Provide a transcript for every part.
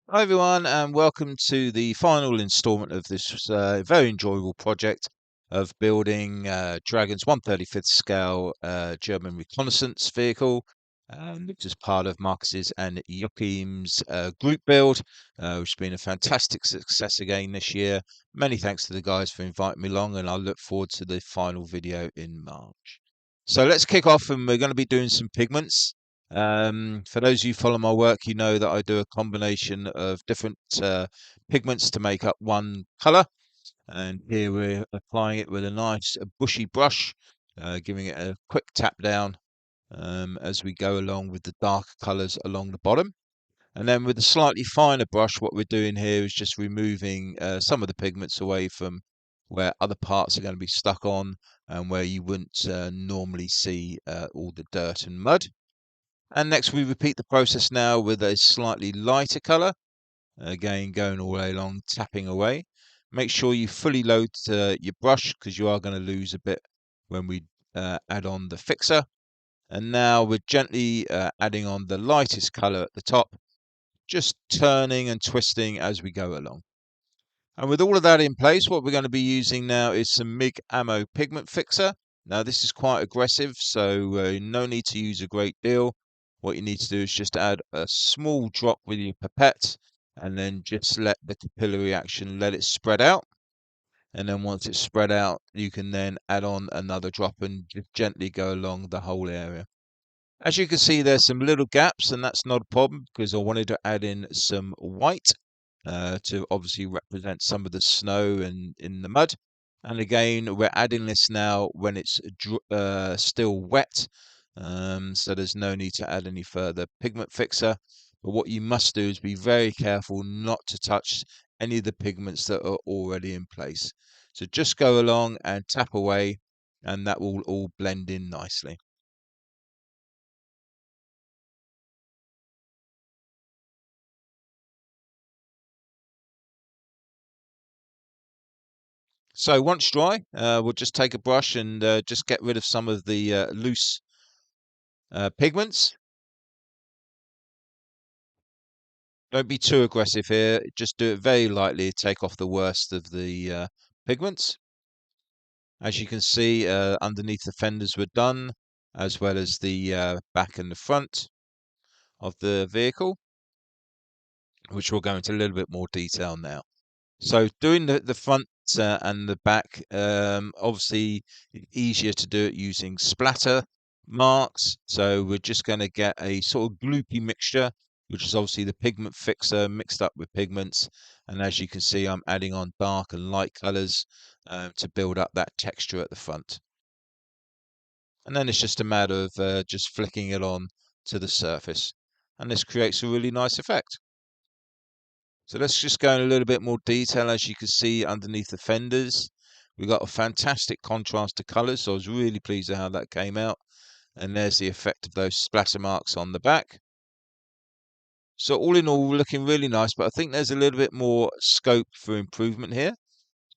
Hi everyone, and welcome to the final installment of this very enjoyable project of building Dragon's 1/35th scale German reconnaissance vehicle, which is part of Markus's and Joachim's group build, which has been a fantastic success again this year. Many thanks to the guys for inviting me along, and I look forward to the final video in March. So let's kick off, and we're going to be doing some pigments. For those of you who follow my work, you know that I do a combination of different pigments to make up one color. And here we're applying it with a nice bushy brush, giving it a quick tap down as we go along with the darker colors along the bottom. And then with a slightly finer brush, what we're doing here is just removing some of the pigments away from where other parts are going to be stuck on and where you wouldn't normally see all the dirt and mud. And next we repeat the process now with a slightly lighter color. Again, going all the way along, tapping away. Make sure you fully load your brush because you are going to lose a bit when we add on the fixer. And now we're gently adding on the lightest color at the top, just turning and twisting as we go along. And with all of that in place, what we're going to be using now is some MIG Ammo pigment fixer. Now this is quite aggressive, so no need to use a great deal. What you need to do is just add a small drop with your pipette and then just let the capillary action, let it spread out. And then once it's spread out, you can then add on another drop and just gently go along the whole area. As you can see, there's some little gaps, and that's not a problem because I wanted to add in some white to obviously represent some of the snow and in the mud. And again, we're adding this now when it's still wet, so there's no need to add any further pigment fixer. But what you must do is be very careful not to touch any of the pigments that are already in place. So just go along and tap away, and that will all blend in nicely. So once dry, we'll just take a brush and just get rid of some of the loose pigments. Don't be too aggressive here. Just do it very lightly. Take off the worst of the pigments. As you can see, underneath the fenders were done, as well as the back and the front of the vehicle, which we'll go into a little bit more detail now. So doing the front and the back, obviously easier to do it using splatter marks. So we're just going to get a sort of gloopy mixture, which is obviously the pigment fixer mixed up with pigments. And as you can see, I'm adding on dark and light colors to build up that texture at the front. And then it's just a matter of just flicking it on to the surface. And this creates a really nice effect. So let's just go in a little bit more detail. As you can see underneath the fenders, we've got a fantastic contrast to colours. So I was really pleased with how that came out. And there's the effect of those splatter marks on the back. So all in all, looking really nice, but I think there's a little bit more scope for improvement here.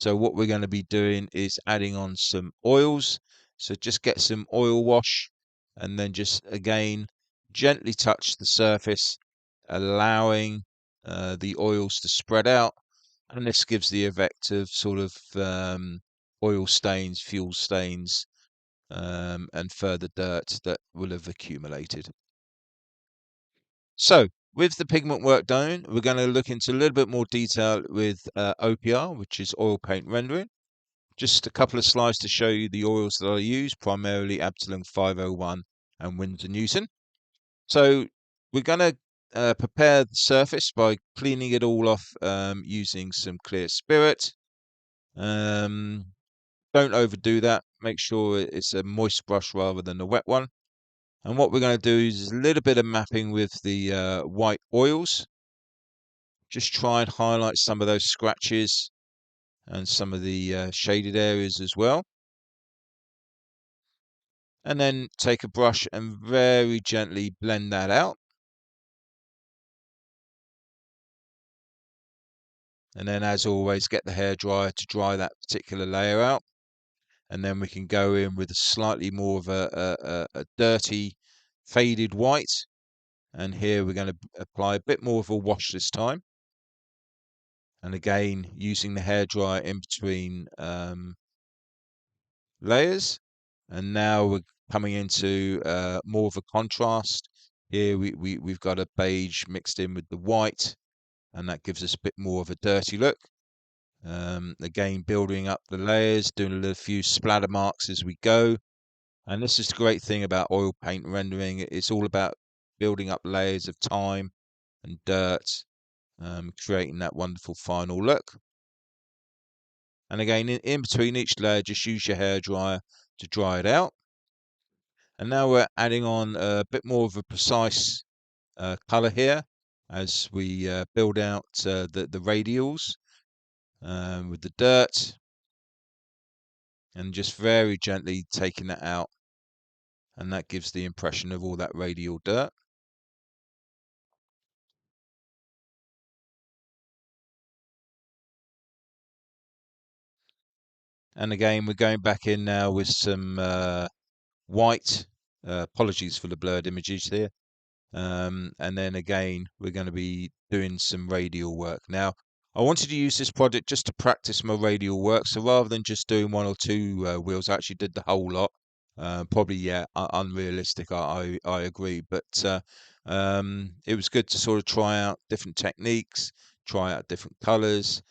So what we're going to be doing is adding on some oils. So just get some oil wash and then just again gently touch the surface, allowing the oils to spread out. And this gives the effect of sort of oil stains, fuel stains, and further dirt that will have accumulated. So with the pigment work done, we're going to look into a little bit more detail with OPR, which is oil paint rendering. Just a couple of slides to show you the oils that I use, primarily Absalom 501 and Winsor Newton. So we're going to prepare the surface by cleaning it all off using some clear spirit. Don't overdo that. Make sure it's a moist brush rather than a wet one. And what we're going to do is a little bit of mapping with the white oils. Just try and highlight some of those scratches and some of the shaded areas as well. And then take a brush and very gently blend that out. And then, as always, get the hairdryer to dry that particular layer out. And then we can go in with a slightly more of a dirty faded white. And here we're going to apply a bit more of a wash this time. And again, using the hairdryer in between layers. And now we're coming into more of a contrast. Here we've got a beige mixed in with the white, and that gives us a bit more of a dirty look. Again, building up the layers, doing a few splatter marks as we go. And this is the great thing about oil paint rendering. It's all about building up layers of time and dirt, creating that wonderful final look. And again, in between each layer, just use your hairdryer to dry it out. And now we're adding on a bit more of a precise color here as we build out the radials with the dirt, and just very gently taking that out, and that gives the impression of all that radial dirt. And again, we're going back in now with some white. Apologies for the blurred images here. And then again, we're going to be doing some radial work. Now, I wanted to use this project just to practice my radial work. So rather than just doing one or two wheels, I actually did the whole lot. Probably, yeah, unrealistic, I agree. But it was good to sort of try out different techniques, try out different colours.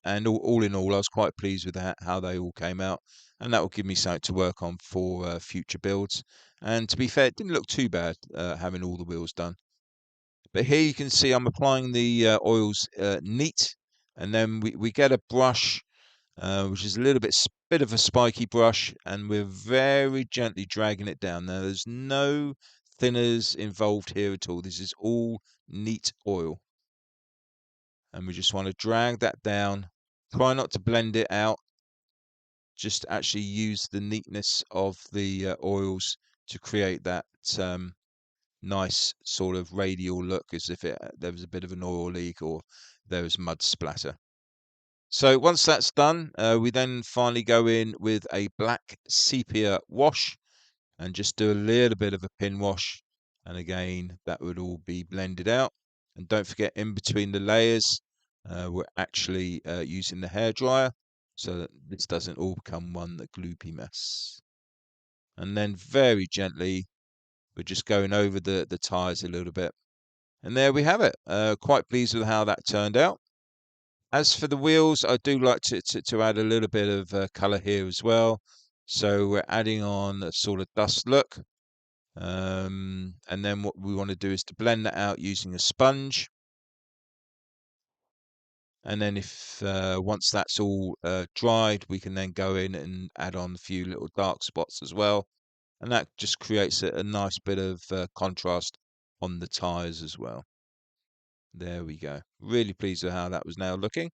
And all in all, I was quite pleased with how they all came out. And that will give me something to work on for future builds. And to be fair, it didn't look too bad having all the wheels done. But here you can see I'm applying the oils neat, and then we get a brush which is a bit of a spiky brush, and we're very gently dragging it down. Now there's no thinners involved here at all. This is all neat oil, and we just want to drag that down. Try not to blend it out. Just actually use the neatness of the oils to create that nice sort of radial look, as if there was a bit of an oil leak or there was mud splatter. So once that's done, we then finally go in with a black sepia wash and just do a little bit of a pin wash. And again, that would all be blended out. And don't forget, in between the layers, we're actually using the hairdryer so that this doesn't all become one gloopy mess. And then very gently, we're just going over the tires a little bit. And there we have it. Quite pleased with how that turned out. As for the wheels, I do like to add a little bit of colour here as well. So we're adding on a sort of dust look. And then what we want to do is to blend that out using a sponge. And then if once that's all dried, we can then go in and add on a few little dark spots as well. And that just creates a nice bit of contrast on the tyres as well. There we go. Really pleased with how that was now looking.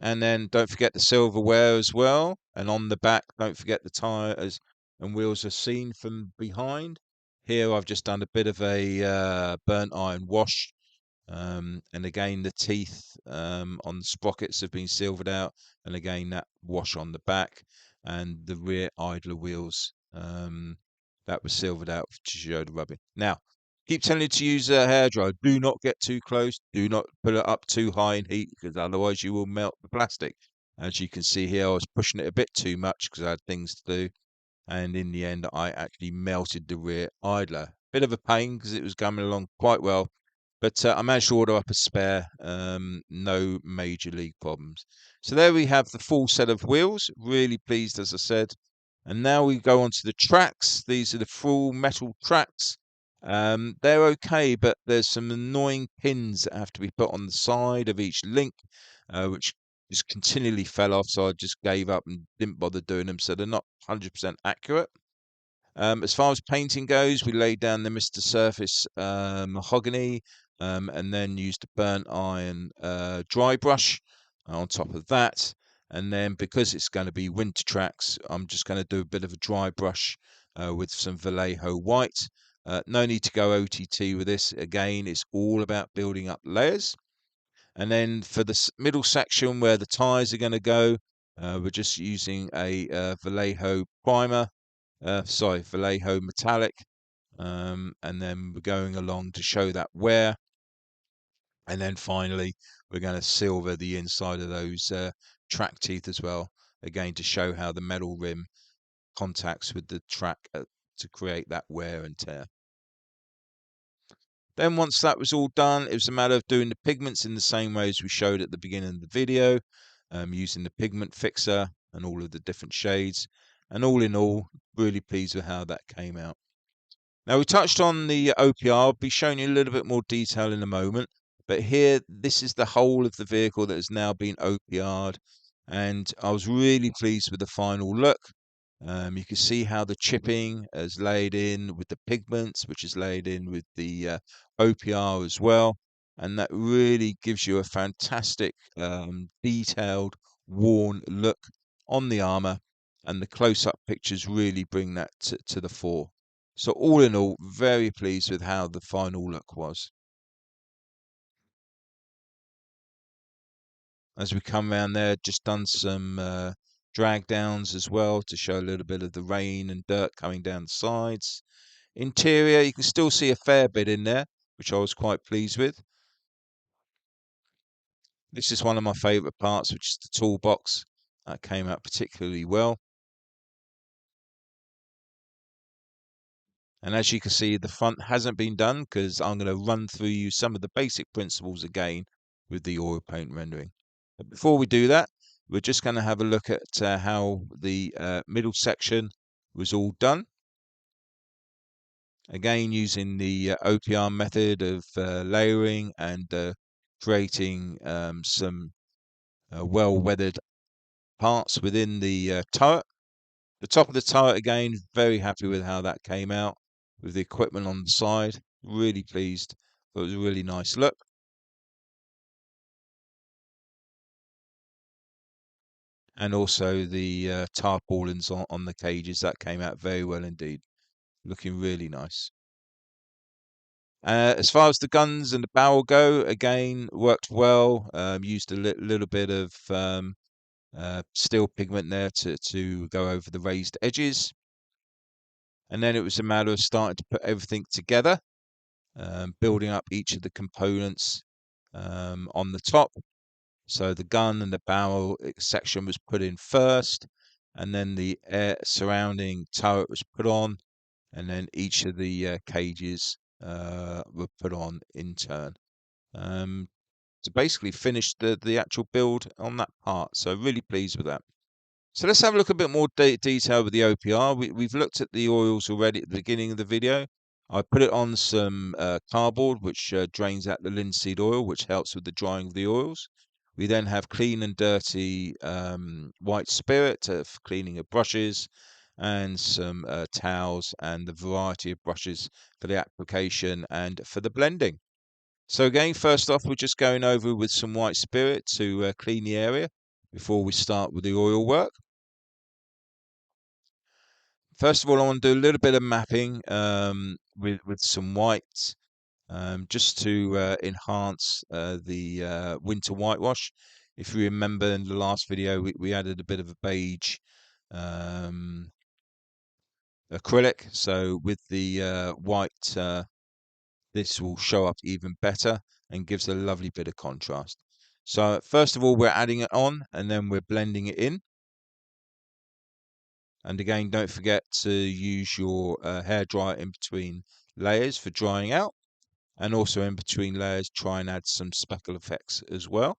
And then don't forget the silverware as well. And on the back, don't forget the tyres and wheels are seen from behind. Here I've just done a bit of a burnt iron wash. And again, the teeth on the sprockets have been silvered out. And again, that wash on the back and the rear idler wheels that was silvered out to show the rubbing. Now, keep telling you to use a hairdryer. Do not get too close. Do not put it up too high in heat, because otherwise you will melt the plastic. As you can see here, I was pushing it a bit too much because I had things to do. And in the end, I actually melted the rear idler. Bit of a pain because it was coming along quite well. But I managed to order up a spare, no major league problems. So there we have the full set of wheels. Really pleased, as I said. And now we go on to the tracks. These are the full metal tracks. They're okay, but there's some annoying pins that have to be put on the side of each link, which just continually fell off. So I just gave up and didn't bother doing them. So they're not 100% accurate. As far as painting goes, we laid down the Mr. Surface mahogany and then used a burnt iron dry brush on top of that. And then because it's going to be winter tracks, I'm just going to do a bit of a dry brush with some Vallejo white. No need to go OTT with this. Again, it's all about building up layers. And then for the middle section where the tyres are going to go, we're just using a Vallejo primer. Vallejo metallic, and then we're going along to show that wear, and then finally we're going to silver the inside of those track teeth as well, again to show how the metal rim contacts with the track to create that wear and tear. Then once that was all done, it was a matter of doing the pigments in the same way as we showed at the beginning of the video, using the pigment fixer and all of the different shades. And all in all, really pleased with how that came out. Now we touched on the OPR. I'll be showing you a little bit more detail in a moment. But here, this is the whole of the vehicle that has now been OPR'd. And I was really pleased with the final look. You can see how the chipping is laid in with the pigments, which is laid in with the OPR as well. And that really gives you a fantastic, detailed, worn look on the armor. And the close-up pictures really bring that to the fore. So all in all, very pleased with how the final look was. As we come around there, just done some drag downs as well to show a little bit of the rain and dirt coming down the sides. Interior, you can still see a fair bit in there, which I was quite pleased with. This is one of my favourite parts, which is the toolbox. That came out particularly well. And as you can see, the front hasn't been done because I'm going to run through you some of the basic principles again with the oil paint rendering. But before we do that, we're just going to have a look at how the middle section was all done. Again, using the OPR method of layering and creating some well-weathered parts within the turret. The top of the turret, again, very happy with how that came out with the equipment on the side. Really pleased. It was a really nice look. And also the tarpaulins on the cages, that came out very well indeed. Looking really nice. As far as the guns and the barrel go, again, worked well. Used a little bit of steel pigment there to go over the raised edges. And then it was a matter of starting to put everything together, building up each of the components on the top. So the gun and the barrel section was put in first, and then the air surrounding turret was put on, and then each of the cages were put on in turn. To basically finish the actual build on that part. So really pleased with that. So let's have a look a bit more detail with the OPR. We've looked at the oils already at the beginning of the video. I put it on some cardboard, which drains out the linseed oil, which helps with the drying of the oils. We then have clean and dirty white spirit for cleaning of brushes, and some towels and the variety of brushes for the application and for the blending. So again, first off, we're just going over with some white spirit to clean the area before we start with the oil work. First of all, I want to do a little bit of mapping with some white, just to enhance the winter whitewash. If you remember in the last video, we added a bit of a beige acrylic. So with the white, this will show up even better and gives a lovely bit of contrast. So first of all, we're adding it on and then we're blending it in. And again, don't forget to use your hairdryer in between layers for drying out. And also in between layers, try and add some speckle effects as well.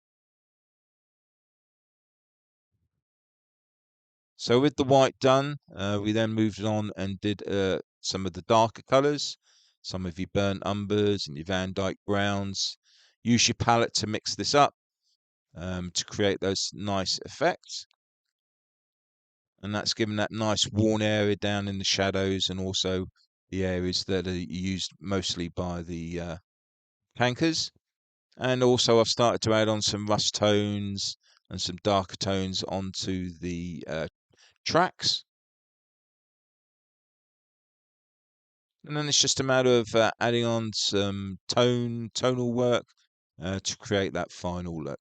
So with the white done, we then moved on and did some of the darker colors, some of your burnt umbers and your Van Dyke browns. Use your palette to mix this up to create those nice effects. And that's given that nice worn area down in the shadows and also the areas that are used mostly by the tankers. And also I've started to add on some rust tones and some darker tones onto the tracks. And then it's just a matter of adding on some tonal work to create that final look.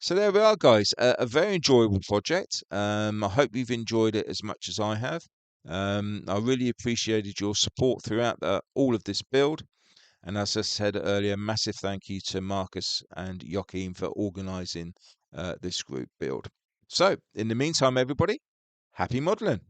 So there we are, guys. A very enjoyable project. I hope you've enjoyed it as much as I have. I really appreciated your support throughout all of this build. And as I said earlier, massive thank you to Markus and Joachim for organising this group build. So, in the meantime, everybody, happy modelling.